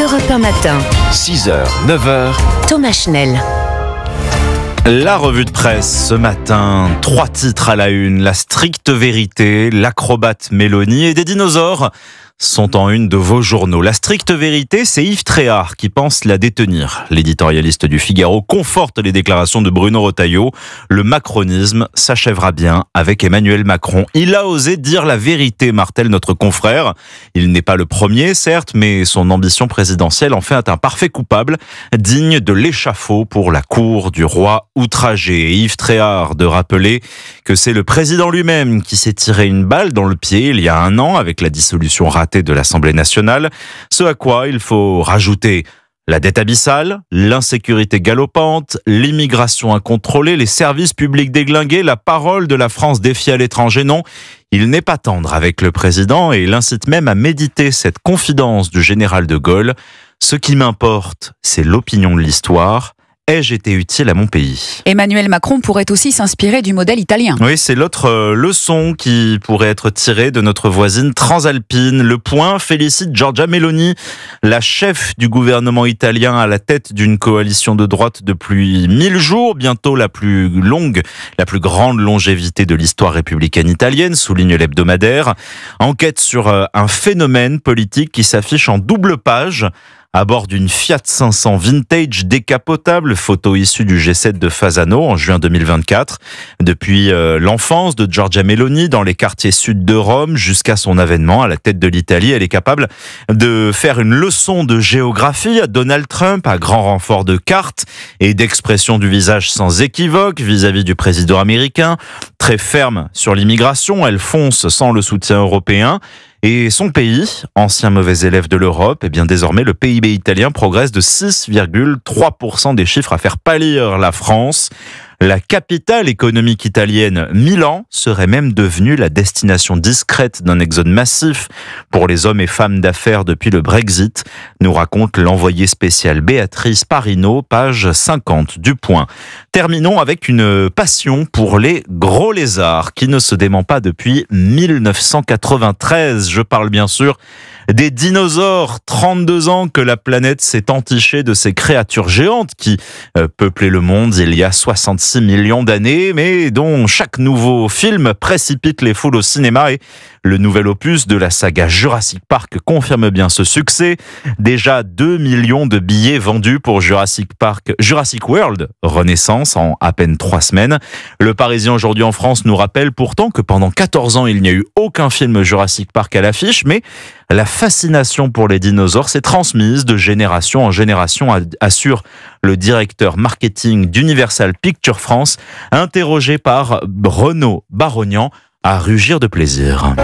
Europe 1 matin. 6h, 9h. Thomas Schnell. La revue de presse ce matin, 3 titres à la une, la stricte vérité, l'acrobate Mélanie et des dinosaures sont en une de vos journaux. La stricte vérité, c'est Yves Tréhard qui pense la détenir. L'éditorialiste du Figaro conforte les déclarations de Bruno Retailleau. Le macronisme s'achèvera bien avec Emmanuel Macron. Il a osé dire la vérité, martèle notre confrère. Il n'est pas le premier, certes, mais son ambition présidentielle en fait un parfait coupable, digne de l'échafaud pour la cour du roi outragé. Et Yves Tréhard de rappeler que c'est le président lui-même qui s'est tiré une balle dans le pied il y a 1 an avec la dissolution ratée de l'Assemblée nationale, ce à quoi il faut rajouter la dette abyssale, l'insécurité galopante, l'immigration incontrôlée, les services publics déglingués, la parole de la France défiée à l'étranger. Non, il n'est pas tendre avec le président et il incite même à méditer cette confidence du général de Gaulle. Ce qui m'importe, c'est l'opinion de l'histoire. Ai-je été utile à mon pays ? Emmanuel Macron pourrait aussi s'inspirer du modèle italien. Oui, c'est l'autre leçon qui pourrait être tirée de notre voisine transalpine. Le Point félicite Giorgia Meloni, la chef du gouvernement italien à la tête d'une coalition de droite depuis 1000 jours, bientôt la plus grande longévité de l'histoire républicaine italienne, souligne l'hebdomadaire. Enquête sur un phénomène politique qui s'affiche en double page. À bord d'une Fiat 500 vintage décapotable, photo issue du G7 de Fasano en juin 2024. Depuis l'enfance de Giorgia Meloni dans les quartiers sud de Rome jusqu'à son avènement à la tête de l'Italie, elle est capable de faire une leçon de géographie à Donald Trump à grand renfort de cartes et d'expression du visage sans équivoque vis-à-vis du président américain. Très ferme sur l'immigration, elle fonce sans le soutien européen. Et son pays, ancien mauvais élève de l'Europe, eh bien désormais le PIB italien progresse de 6,3% des chiffres à faire pâlir la France. La capitale économique italienne, Milan, serait même devenue la destination discrète d'un exode massif pour les hommes et femmes d'affaires depuis le Brexit, nous raconte l'envoyée spéciale Béatrice Parino, page 50 du Point. Terminons avec une passion pour les gros lézards qui ne se dément pas depuis 1993. Je parle bien sûr des dinosaures. 32 ans que la planète s'est entichée de ces créatures géantes qui peuplaient le monde il y a 66 millions d'années, mais dont chaque nouveau film précipite les foules au cinéma. Et le nouvel opus de la saga Jurassic Park confirme bien ce succès. Déjà 2 millions de billets vendus pour Jurassic World Renaissance en à peine 3 semaines. Le Parisien aujourd'hui en France nous rappelle pourtant que pendant 14 ans, il n'y a eu aucun film Jurassic Park à l'affiche, mais la fascination pour les dinosaures s'est transmise de génération en génération, assure le directeur marketing d'Universal Pictures France, interrogé par Renaud Barognan, à rugir de plaisir.